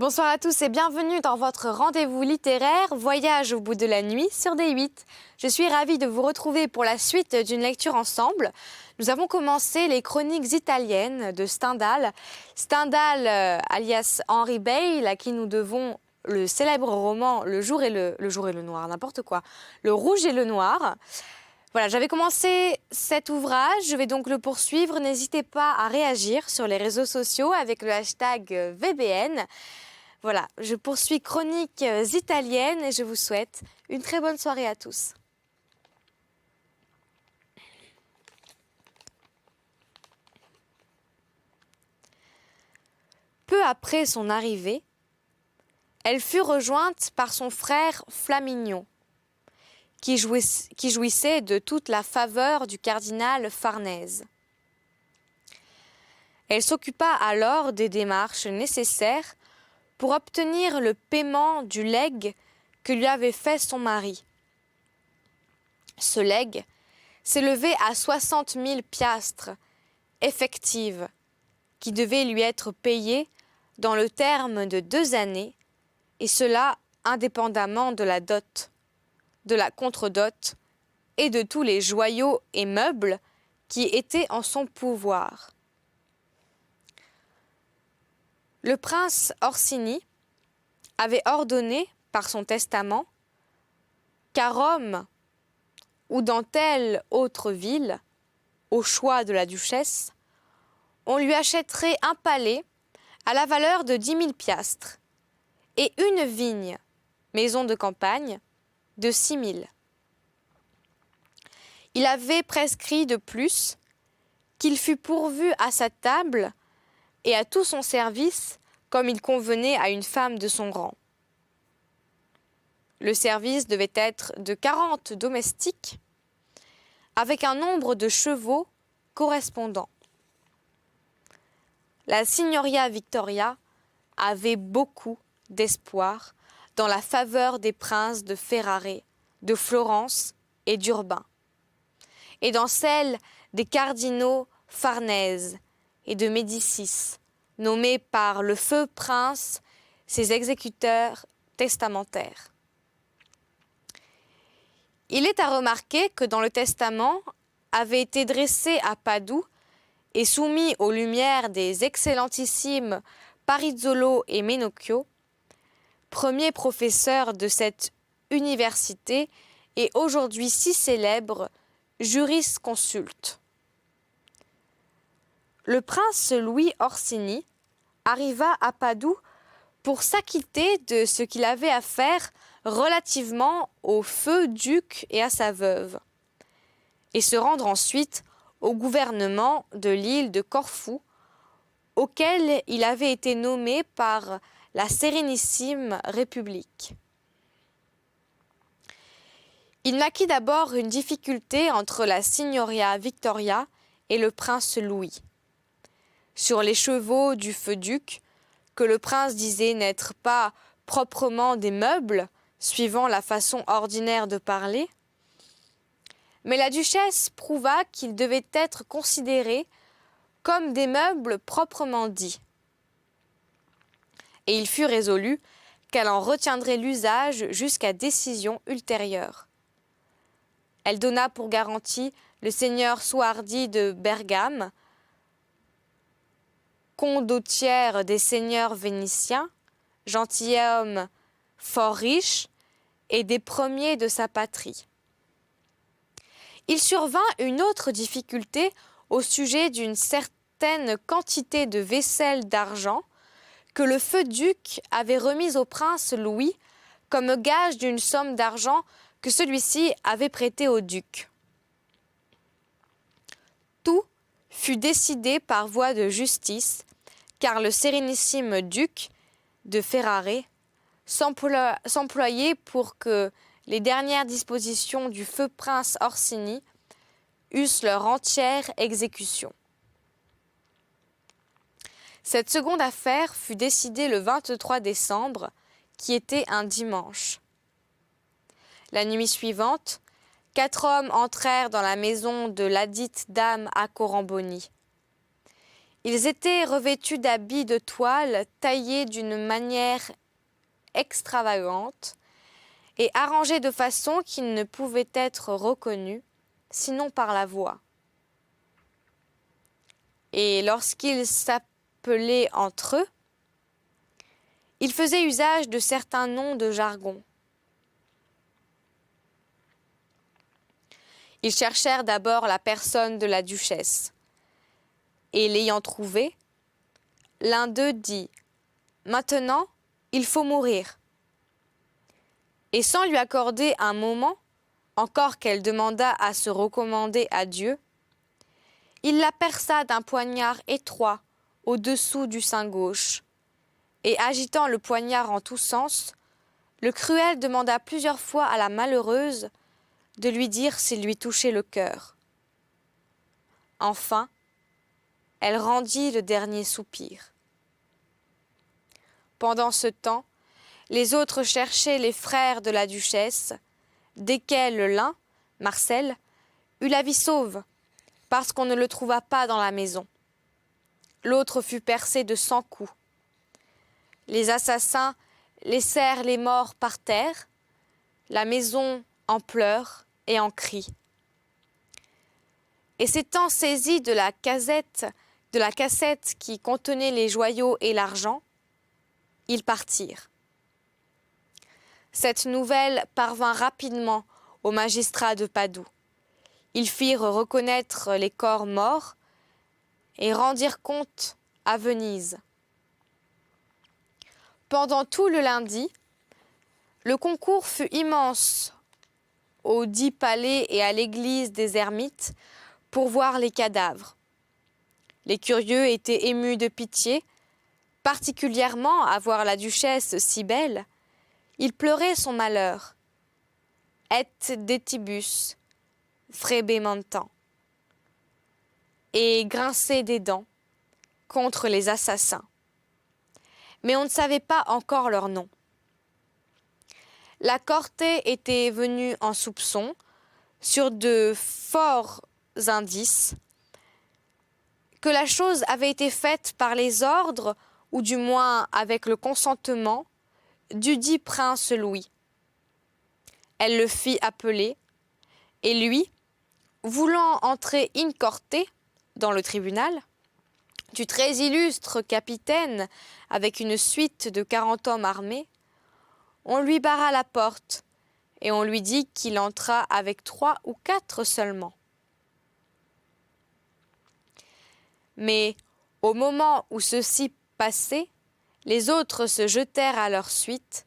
Bonsoir à tous et bienvenue dans votre rendez-vous littéraire Voyage au bout de la nuit sur D8. Je suis ravie de vous retrouver pour la suite d'une lecture ensemble. Nous avons commencé les chroniques italiennes de Stendhal. Stendhal, alias Henry Bale, à qui nous devons le célèbre roman Le jour et le noir, n'importe quoi, Le rouge et le noir. Voilà, j'avais commencé cet ouvrage, je vais donc le poursuivre. N'hésitez pas à réagir sur les réseaux sociaux avec le hashtag VBN. Voilà, je poursuis Chroniques italiennes et je vous souhaite une très bonne soirée à tous. Peu après son arrivée, elle fut rejointe par son frère Flaminio, qui jouissait de toute la faveur du cardinal Farnèse. Elle s'occupa alors des démarches nécessaires pour obtenir le paiement du legs que lui avait fait son mari. Ce legs s'élevait à 60 000 piastres effectives, qui devaient lui être payées dans le terme de 2 années, et cela indépendamment de la dot, de la contre-dot et de tous les joyaux et meubles qui étaient en son pouvoir. Le prince Orsini avait ordonné par son testament qu'à Rome ou dans telle autre ville, au choix de la duchesse, on lui achèterait un palais à la valeur de 10 000 piastres et une vigne, maison de campagne, de 6 000. Il avait prescrit de plus qu'il fût pourvu à sa table et à tout son service comme il convenait à une femme de son rang. Le service devait être de 40 domestiques, avec un nombre de chevaux correspondant. La Signoria Victoria avait beaucoup d'espoir dans la faveur des princes de Ferrare, de Florence et d'Urbain, et dans celle des cardinaux Farnèse et de Médicis, nommés par le feu prince ses exécuteurs testamentaires. Il est à remarquer que dans le testament avait été dressé à Padoue et soumis aux lumières des excellentissimes Parizzolo et Menocchio, premiers professeurs de cette université et aujourd'hui si célèbre jurisconsulte. Le prince Louis Orsini arriva à Padoue pour s'acquitter de ce qu'il avait à faire relativement au feu duc et à sa veuve, et se rendre ensuite au gouvernement de l'île de Corfou, auquel il avait été nommé par la Sérénissime République. Il naquit d'abord une difficulté entre la Signoria Victoria et le prince Louis, sur les chevaux du feu duc, que le prince disait n'être pas proprement des meubles, suivant la façon ordinaire de parler, mais la duchesse prouva qu'ils devaient être considérés comme des meubles proprement dits. Et il fut résolu qu'elle en retiendrait l'usage jusqu'à décision ultérieure. Elle donna pour garantie le seigneur Soardi de Bergame, condottière des seigneurs vénitiens, gentilhomme fort riche et des premiers de sa patrie. Il survint une autre difficulté au sujet d'une certaine quantité de vaisselle d'argent que le feu duc avait remise au prince Louis comme gage d'une somme d'argent que celui-ci avait prêtée au duc. Tout fut décidé par voie de justice, car le sérénissime duc de Ferrare s'employait pour que les dernières dispositions du feu prince Orsini eussent leur entière exécution. Cette seconde affaire fut décidée le 23 décembre, qui était un dimanche. La nuit suivante, 4 hommes entrèrent dans la maison de ladite dame à Coramboni. Ils étaient revêtus d'habits de toile taillés d'une manière extravagante et arrangés de façon qu'ils ne pouvaient être reconnus, sinon par la voix. Et lorsqu'ils s'appelaient entre eux, ils faisaient usage de certains noms de jargon. Ils cherchèrent d'abord la personne de la duchesse, et l'ayant trouvée, l'un d'eux dit « Maintenant, il faut mourir ». Et sans lui accorder un moment, encore qu'elle demandât à se recommander à Dieu, il la perça d'un poignard étroit au-dessous du sein gauche, et agitant le poignard en tous sens, le cruel demanda plusieurs fois à la malheureuse de lui dire s'il lui touchait le cœur. Enfin, elle rendit le dernier soupir. Pendant ce temps, les autres cherchaient les frères de la duchesse, desquels l'un, Marcel, eut la vie sauve, parce qu'on ne le trouva pas dans la maison. L'autre fut percé de 100 coups. Les assassins laissèrent les morts par terre, la maison en pleurs et en cris. Et s'étant saisis de la cassette qui contenait les joyaux et l'argent, ils partirent. Cette nouvelle parvint rapidement aux magistrats de Padoue. Ils firent reconnaître les corps morts et rendirent compte à Venise. Pendant tout le lundi, le concours fut immense aux 10 palais et à l'église des Ermites pour voir les cadavres. Les curieux étaient émus de pitié, particulièrement à voir la duchesse si belle. Ils pleuraient son malheur. Et detibus, frebementant, et grinçaient des dents contre les assassins. Mais on ne savait pas encore leur nom. La Corte était venue en soupçon sur de forts indices que la chose avait été faite par les ordres, ou du moins avec le consentement, dudit prince Louis. Elle le fit appeler, et lui, voulant entrer in corte dans le tribunal, du très illustre capitaine avec une suite de 40 hommes armés, on lui barra la porte, et on lui dit qu'il entra avec 3 ou 4 seulement. Mais au moment où ceci passait, les autres se jetèrent à leur suite,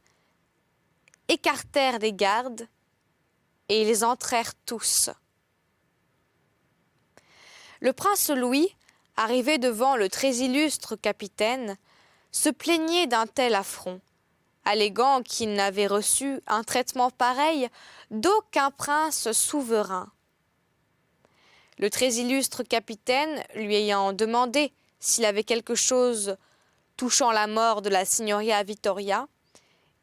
écartèrent des gardes, et ils entrèrent tous. Le prince Louis, arrivé devant le très illustre capitaine, se plaignait d'un tel affront, alléguant qu'il n'avait reçu un traitement pareil d'aucun prince souverain. Le très illustre capitaine, lui ayant demandé s'il avait quelque chose touchant la mort de la signoria Vittoria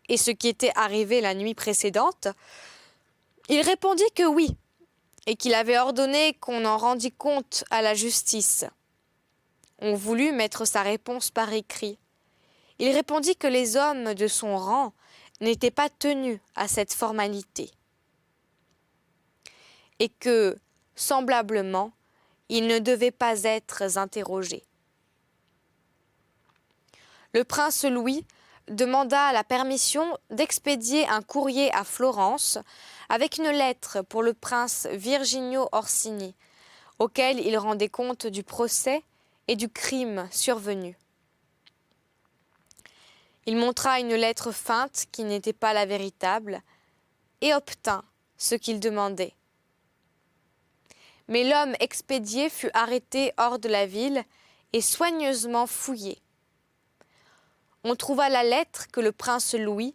et ce qui était arrivé la nuit précédente, il répondit que oui, et qu'il avait ordonné qu'on en rendît compte à la justice. On voulut mettre sa réponse par écrit. Il répondit que les hommes de son rang n'étaient pas tenus à cette formalité et que, semblablement, ils ne devaient pas être interrogés. Le prince Louis demanda la permission d'expédier un courrier à Florence avec une lettre pour le prince Virginio Orsini, auquel il rendait compte du procès et du crime survenu. Il montra une lettre feinte qui n'était pas la véritable et obtint ce qu'il demandait. Mais l'homme expédié fut arrêté hors de la ville et soigneusement fouillé. On trouva la lettre que le prince Louis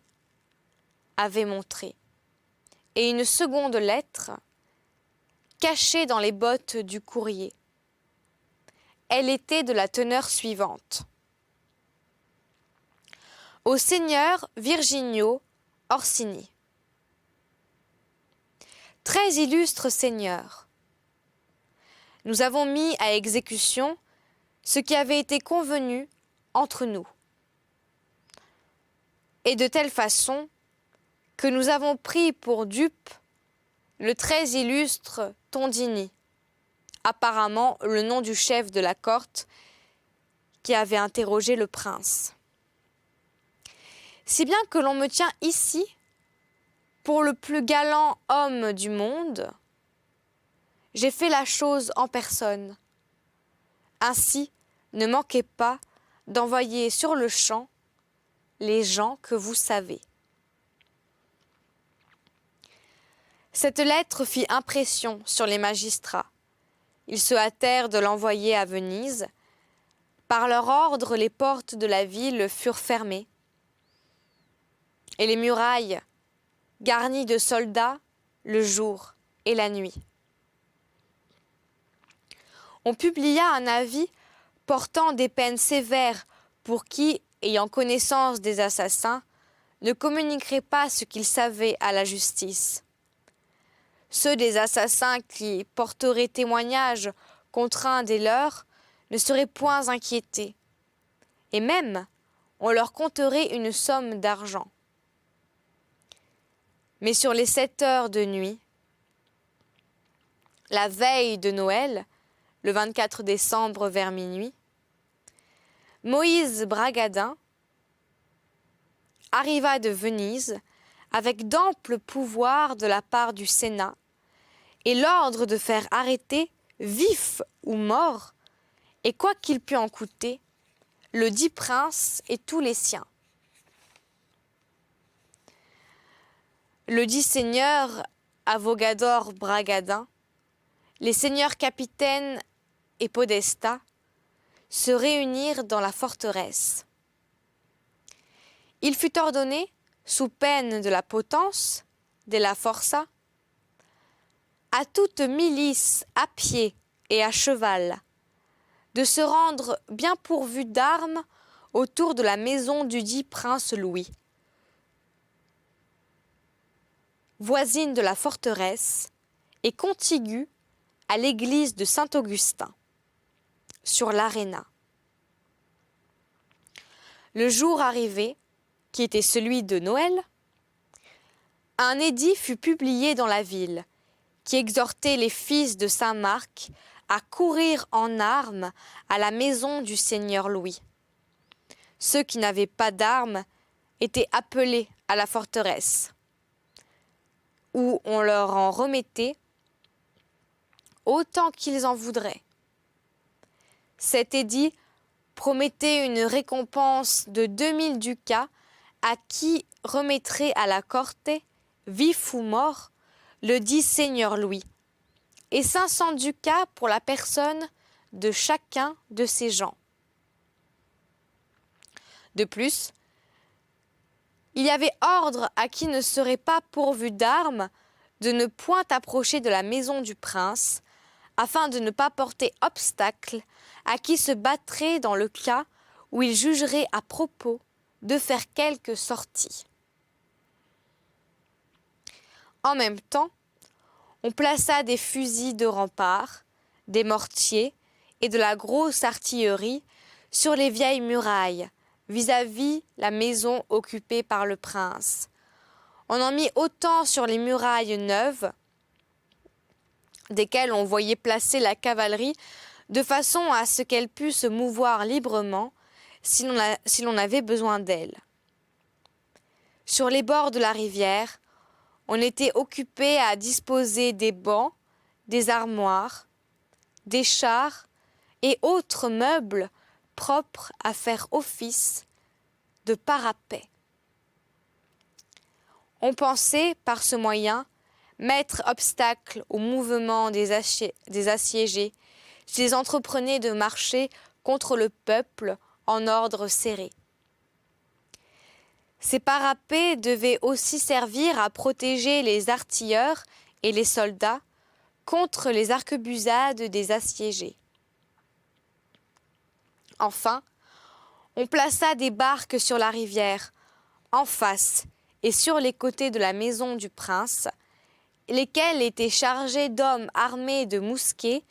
avait montrée et une seconde lettre cachée dans les bottes du courrier. Elle était de la teneur suivante. Au seigneur Virginio Orsini. Très illustre seigneur, nous avons mis à exécution ce qui avait été convenu entre nous. Et de telle façon que nous avons pris pour dupe le très illustre Tondini, apparemment le nom du chef de la cohorte qui avait interrogé le prince. Si bien que l'on me tient ici pour le plus galant homme du monde, j'ai fait la chose en personne. Ainsi, ne manquez pas d'envoyer sur le champ les gens que vous savez. Cette lettre fit impression sur les magistrats. Ils se hâtèrent de l'envoyer à Venise. Par leur ordre, les portes de la ville furent fermées et les murailles garnies de soldats le jour et la nuit. On publia un avis portant des peines sévères pour qui, ayant connaissance des assassins, ne communiquerait pas ce qu'ils savaient à la justice. Ceux des assassins qui porteraient témoignage contre un des leurs ne seraient point inquiétés, et même on leur compterait une somme d'argent. Mais sur les 7 heures de nuit, la veille de Noël, le 24 décembre vers minuit, Moïse Bragadin arriva de Venise avec d'amples pouvoirs de la part du Sénat et l'ordre de faire arrêter, vif ou mort, et quoi qu'il pût en coûter, le dit prince et tous les siens. Le dit seigneur Avogador Bragadin, les seigneurs capitaines et podestats se réunirent dans la forteresse. Il fut ordonné, sous peine de la potence, de la força, à toute milice à pied et à cheval, de se rendre bien pourvue d'armes autour de la maison du dit prince Louis, voisine de la forteresse et contiguë à l'église de Saint-Augustin, sur l'aréna. Le jour arrivé, qui était celui de Noël, un édit fut publié dans la ville, qui exhortait les fils de Saint-Marc à courir en armes à la maison du seigneur Louis. Ceux qui n'avaient pas d'armes étaient appelés à la forteresse, où on leur en remettait autant qu'ils en voudraient. Cet édit promettait une récompense de 2000 ducats à qui remettrait à la corte, vif ou mort, le dit seigneur Louis, et 500 ducats pour la personne de chacun de ces gens. De plus, il y avait ordre à qui ne serait pas pourvu d'armes de ne point approcher de la maison du prince, afin de ne pas porter obstacle à qui se battrait dans le cas où il jugerait à propos de faire quelque sortie. En même temps, on plaça des fusils de rempart, des mortiers et de la grosse artillerie sur les vieilles murailles, vis-à-vis la maison occupée par le prince. On en mit autant sur les murailles neuves, desquelles on voyait placer la cavalerie, de façon à ce qu'elle pût se mouvoir librement si l'on avait besoin d'elle. Sur les bords de la rivière, on était occupé à disposer des bancs, des armoires, des chars et autres meubles propres à faire office de parapet. On pensait, par ce moyen, mettre obstacle au mouvement des assiégés s'ils entreprenaient de marcher contre le peuple en ordre serré. Ces parapets devaient aussi servir à protéger les artilleurs et les soldats contre les arquebusades des assiégés. Enfin, on plaça des barques sur la rivière, en face et sur les côtés de la maison du prince, lesquelles étaient chargées d'hommes armés de mousquets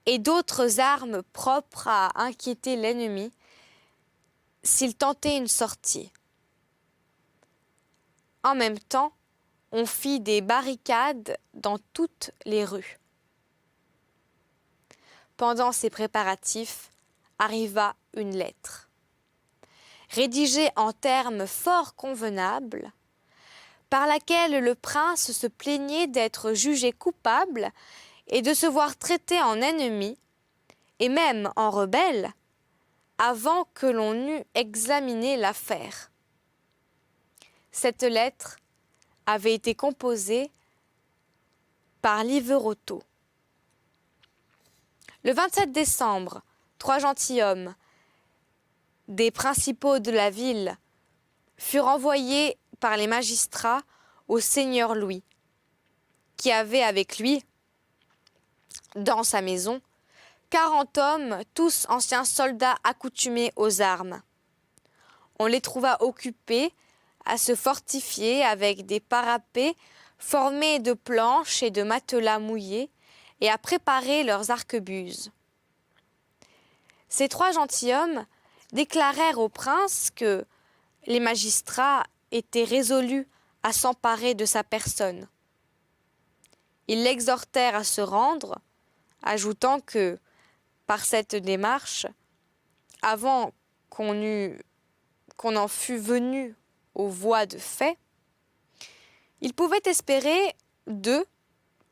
et d'autres armes propres à inquiéter l'ennemi s'il tentait une sortie. En même temps, on fit des barricades dans toutes les rues. Pendant ces préparatifs, arriva une lettre, rédigée en termes fort convenables, par laquelle le prince se plaignait d'être jugé coupable et de se voir traité en ennemi, et même en rebelle, avant que l'on eût examiné l'affaire. Cette lettre avait été composée par Liverotto. Le 27 décembre, 3 gentilshommes, des principaux de la ville, furent envoyés par les magistrats au seigneur Louis, qui avait avec lui, dans sa maison, 40 hommes, tous anciens soldats accoutumés aux armes. On les trouva occupés à se fortifier avec des parapets formés de planches et de matelas mouillés et à préparer leurs arquebuses. Ces 3 gentilshommes déclarèrent au prince que les magistrats étaient résolus à s'emparer de sa personne. Ils l'exhortèrent à se rendre, ajoutant que, par cette démarche, avant qu'on en fût venu aux voies de fait, il pouvait espérer d'eux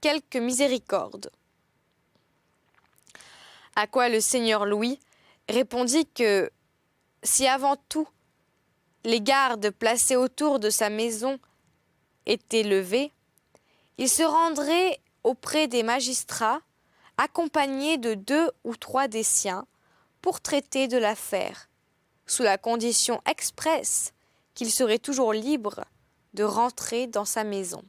quelque miséricorde. À quoi le seigneur Louis répondit que, si avant tout les gardes placés autour de sa maison étaient levés, il se rendrait auprès des magistrats, accompagné de 2 ou 3 des siens, pour traiter de l'affaire, sous la condition expresse qu'il serait toujours libre de rentrer dans sa maison.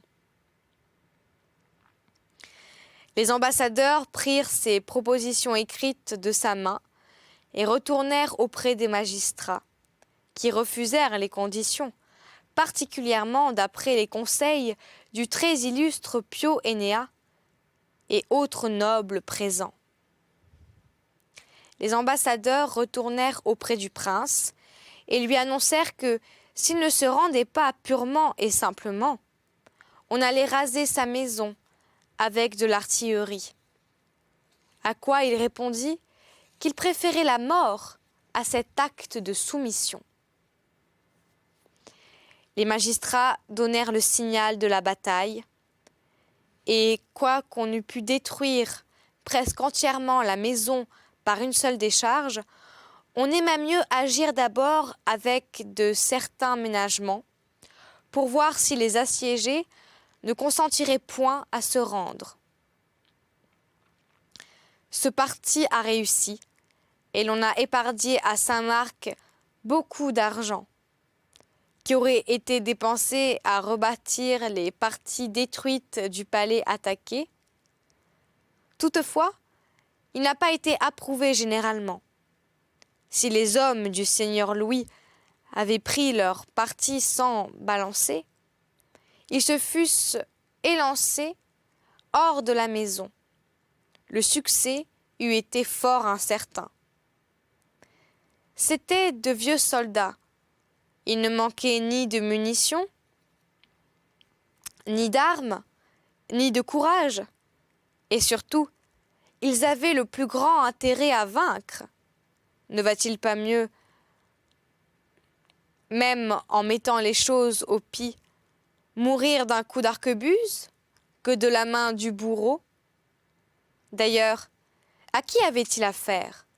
Les ambassadeurs prirent ces propositions écrites de sa main et retournèrent auprès des magistrats, qui refusèrent les conditions, particulièrement d'après les conseils du très illustre Pio Enea et autres nobles présents. Les ambassadeurs retournèrent auprès du prince et lui annoncèrent que, s'il ne se rendait pas purement et simplement, on allait raser sa maison avec de l'artillerie. À quoi il répondit qu'il préférait la mort à cet acte de soumission. Les magistrats donnèrent le signal de la bataille, et quoiqu'on eût pu détruire presque entièrement la maison par une seule décharge, on aima mieux agir d'abord avec de certains ménagements, pour voir si les assiégés ne consentiraient point à se rendre. Ce parti a réussi, et l'on a épargné à Saint-Marc beaucoup d'argent, qui aurait été dépensé à rebâtir les parties détruites du palais attaqué. Toutefois, il n'a pas été approuvé généralement. Si les hommes du seigneur Louis avaient pris leur parti sans balancer, ils se fussent élancés hors de la maison. Le succès eût été fort incertain. C'étaient de vieux soldats. Il ne manquait ni de munitions, ni d'armes, ni de courage. Et surtout, ils avaient le plus grand intérêt à vaincre. Ne va-t-il pas mieux, même en mettant les choses au pis, mourir d'un coup d'arquebuse que de la main du bourreau? D'ailleurs, à qui avait-il affaire?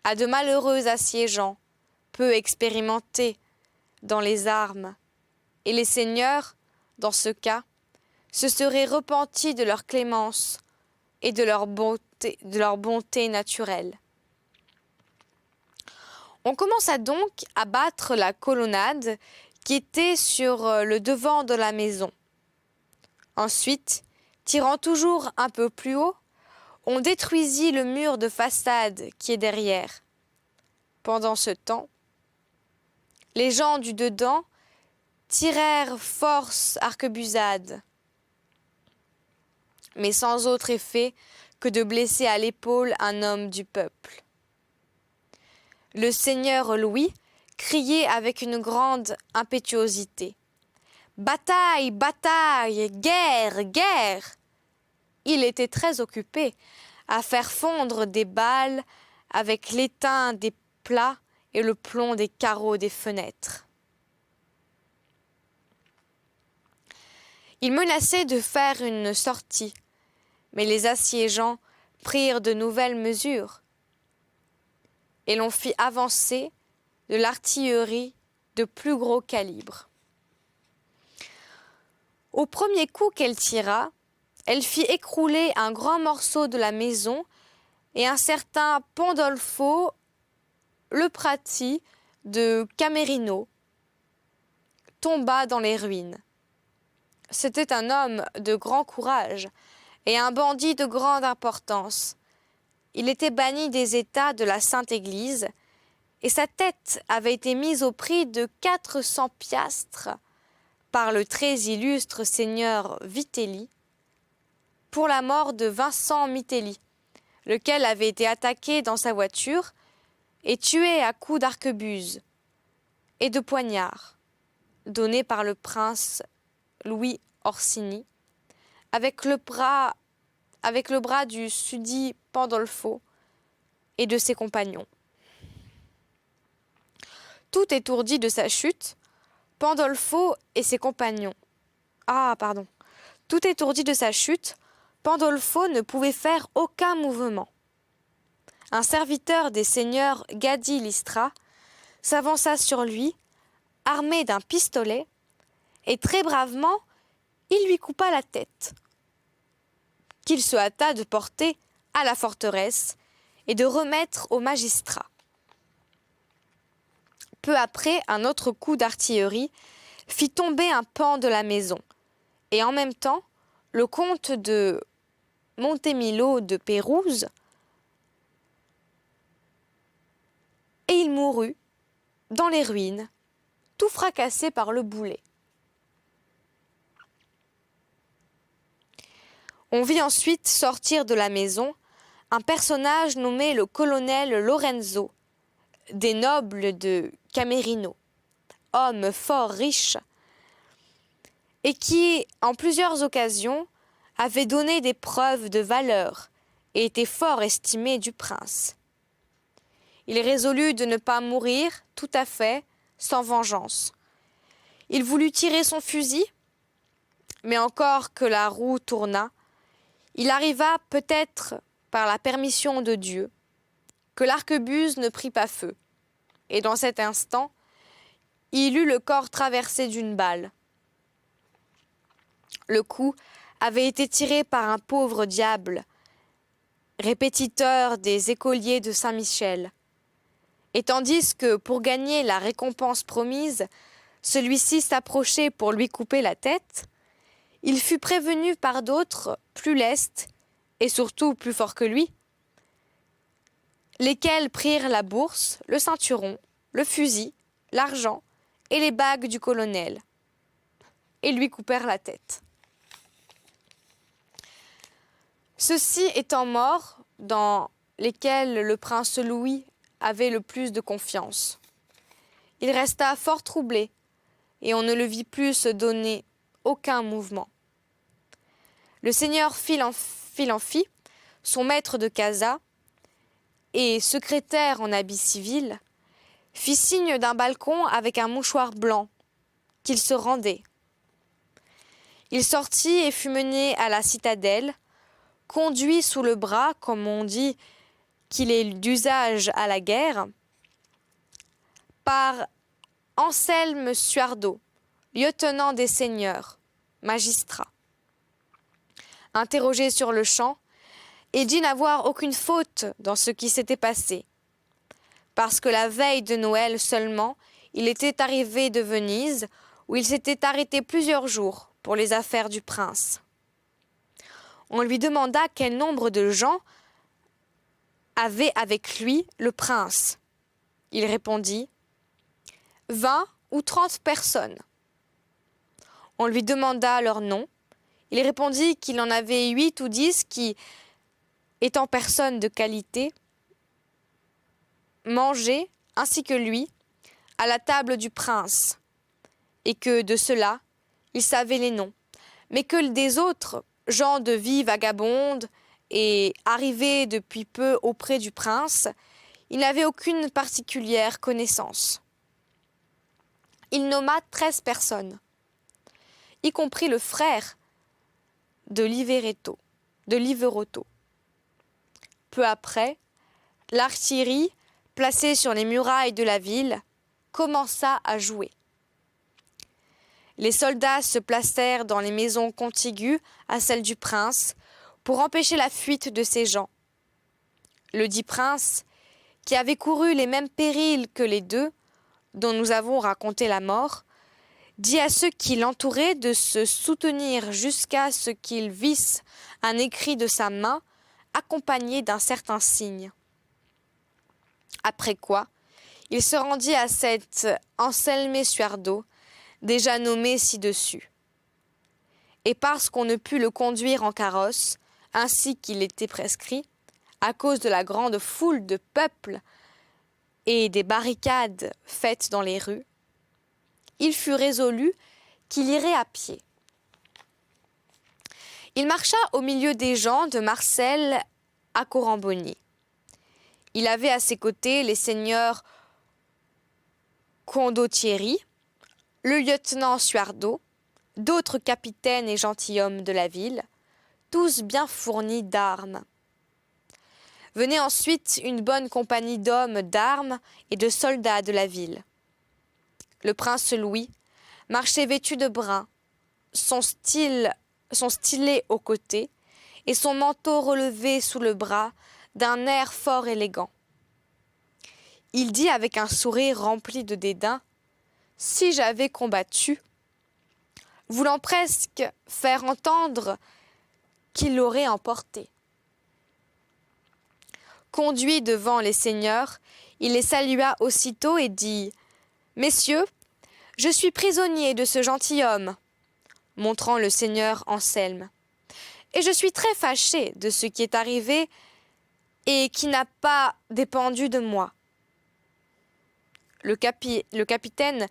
À de malheureux assiégeants, peu expérimentés dans les armes, et les seigneurs, dans ce cas, se seraient repentis de leur clémence et de leur bonté naturelle. On commença donc à battre la colonnade qui était sur le devant de la maison. Ensuite, tirant toujours un peu plus haut, on détruisit le mur de façade qui est derrière. Pendant ce temps, les gens du dedans tirèrent force arquebusade, mais sans autre effet que de blesser à l'épaule un homme du peuple. Le seigneur Louis criait avec une grande impétuosité. « Bataille, bataille, guerre, guerre !» Il était très occupé à faire fondre des balles avec l'étain des plats et le plomb des carreaux des fenêtres. Il menaçait de faire une sortie, mais les assiégeants prirent de nouvelles mesures et l'on fit avancer de l'artillerie de plus gros calibre. Au premier coup qu'elle tira, elle fit écrouler un grand morceau de la maison et un certain Pandolfo le Prati de Camerino tomba dans les ruines. C'était un homme de grand courage et un bandit de grande importance. Il était banni des États de la Sainte Église et sa tête avait été mise au prix de 400 piastres par le très illustre seigneur Vitelli pour la mort de Vincent Mitelli, lequel avait été attaqué dans sa voiture et tué à coups d'arquebuse et de poignard, donné par le prince Louis Orsini, avec le bras du susdit Pandolfo et de ses compagnons. Tout étourdi de sa chute, Pandolfo et ses compagnons. Tout étourdi de sa chute, Pandolfo ne pouvait faire aucun mouvement. Un serviteur des seigneurs Gadi Listra s'avança sur lui, armé d'un pistolet, et très bravement, il lui coupa la tête, qu'il se hâta de porter à la forteresse et de remettre au magistrat. Peu après, un autre coup d'artillerie fit tomber un pan de la maison, et en même temps, le comte de Montemillo de Pérouse, et il mourut dans les ruines, tout fracassé par le boulet. On vit ensuite sortir de la maison un personnage nommé le colonel Lorenzo, des nobles de Camerino, homme fort riche, et qui, en plusieurs occasions, avait donné des preuves de valeur et était fort estimé du prince. Il résolut de ne pas mourir tout à fait sans vengeance. Il voulut tirer son fusil, mais encore que la roue tourna, il arriva peut-être par la permission de Dieu que l'arquebuse ne prit pas feu, et dans cet instant, il eut le corps traversé d'une balle. Le coup avait été tiré par un pauvre diable, répétiteur des écoliers de Saint-Michel, et tandis que, pour gagner la récompense promise, celui-ci s'approchait pour lui couper la tête, il fut prévenu par d'autres plus lestes et surtout plus forts que lui, lesquels prirent la bourse, le ceinturon, le fusil, l'argent et les bagues du colonel, et lui coupèrent la tête. Ceux-ci étant morts, dans lesquels le prince Louis avait le plus de confiance. Il resta fort troublé, et on ne le vit plus se donner aucun mouvement. Le seigneur Philamphi, son maître de casa et secrétaire en habit civil, fit signe d'un balcon avec un mouchoir blanc, qu'il se rendait. Il sortit et fut mené à la citadelle, conduit sous le bras, comme on dit qu'il est d'usage à la guerre, par Anselme Suardo, lieutenant des seigneurs, magistrat. Interrogé sur le champ, il dit n'avoir aucune faute dans ce qui s'était passé, parce que la veille de Noël seulement, il était arrivé de Venise, où il s'était arrêté plusieurs jours pour les affaires du prince. On lui demanda quel nombre de gens avait avec lui le prince. Il répondit 20 ou 30 personnes. On lui demanda leur nom. Il répondit qu'il en avait 8 ou 10 qui étant personne de qualité, mangeait, ainsi que lui, à la table du prince, et que de cela, il savait les noms, mais que des autres, gens de vie vagabonde et arrivés depuis peu auprès du prince, il n'avait aucune particulière connaissance. Il nomma 13 personnes, y compris le frère de Liverotto. Peu après, l'artillerie, placée sur les murailles de la ville, commença à jouer. Les soldats se placèrent dans les maisons contiguës à celles du prince pour empêcher la fuite de ces gens. Le dit prince, qui avait couru les mêmes périls que les deux, dont nous avons raconté la mort, dit à ceux qui l'entouraient de se soutenir jusqu'à ce qu'ils vissent un écrit de sa main accompagné d'un certain signe. Après quoi, il se rendit à cet Anselme Suardo, déjà nommé ci-dessus. Et parce qu'on ne put le conduire en carrosse, ainsi qu'il était prescrit, à cause de la grande foule de peuple et des barricades faites dans les rues, il fut résolu qu'il irait à pied. Il marcha au milieu des gens de Marcel à Coramboni. Il avait à ses côtés les seigneurs Condottieri, le lieutenant Suardo, d'autres capitaines et gentilshommes de la ville, tous bien fournis d'armes. Venait ensuite une bonne compagnie d'hommes d'armes et de soldats de la ville. Le prince Louis marchait vêtu de brun, son stylet au côté et son manteau relevé sous le bras d'un air fort élégant. Il dit avec un sourire rempli de dédain : « Si j'avais combattu », voulant presque faire entendre qu'il l'aurait emporté. Conduit devant les seigneurs, il les salua aussitôt et dit : « Messieurs, je suis prisonnier de ce gentilhomme, montrant le seigneur Anselme, et je suis très fâché de ce qui est arrivé et qui n'a pas dépendu de moi. » Le capitaine,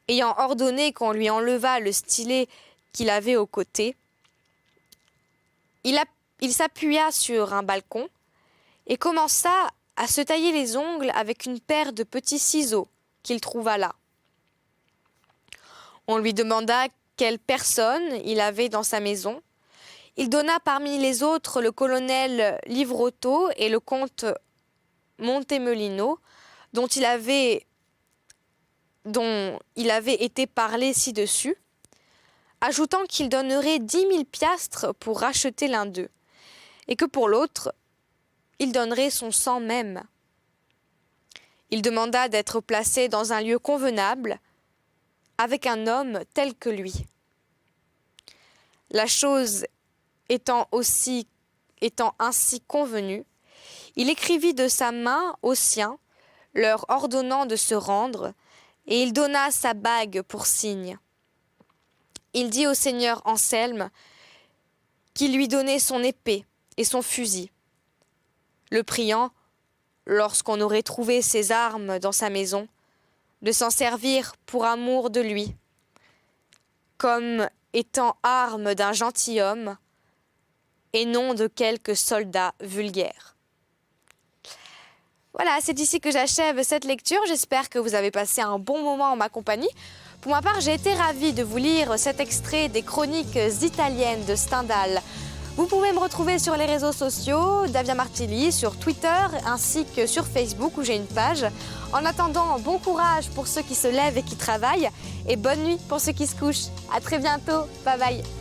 ayant ordonné qu'on lui enlevât le stylet qu'il avait au côté, il s'appuya sur un balcon et commença à se tailler les ongles avec une paire de petits ciseaux qu'il trouva là. On lui demanda quelle personne il avait dans sa maison. Il donna parmi les autres le colonel Liverotto et le comte Montemolino, dont il avait été parlé ci-dessus, ajoutant qu'il donnerait 10 000 piastres pour racheter l'un d'eux, et que pour l'autre, il donnerait son sang même. Il demanda d'être placé dans un lieu convenable, avec un homme tel que lui. La chose étant ainsi convenue, il écrivit de sa main aux siens, leur ordonnant de se rendre, et il donna sa bague pour signe. Il dit au seigneur Anselme qu'il lui donnait son épée et son fusil. Le priant, lorsqu'on aurait trouvé ses armes dans sa maison, de s'en servir pour amour de lui, comme étant arme d'un gentilhomme et non de quelque soldat vulgaire. Voilà, c'est ici que j'achève cette lecture. J'espère que vous avez passé un bon moment en ma compagnie. Pour ma part, j'ai été ravie de vous lire cet extrait des Chroniques italiennes de Stendhal. Vous pouvez me retrouver sur les réseaux sociaux, Davia Martelli, sur Twitter ainsi que sur Facebook où j'ai une page. En attendant, bon courage pour ceux qui se lèvent et qui travaillent et bonne nuit pour ceux qui se couchent. À très bientôt, bye bye.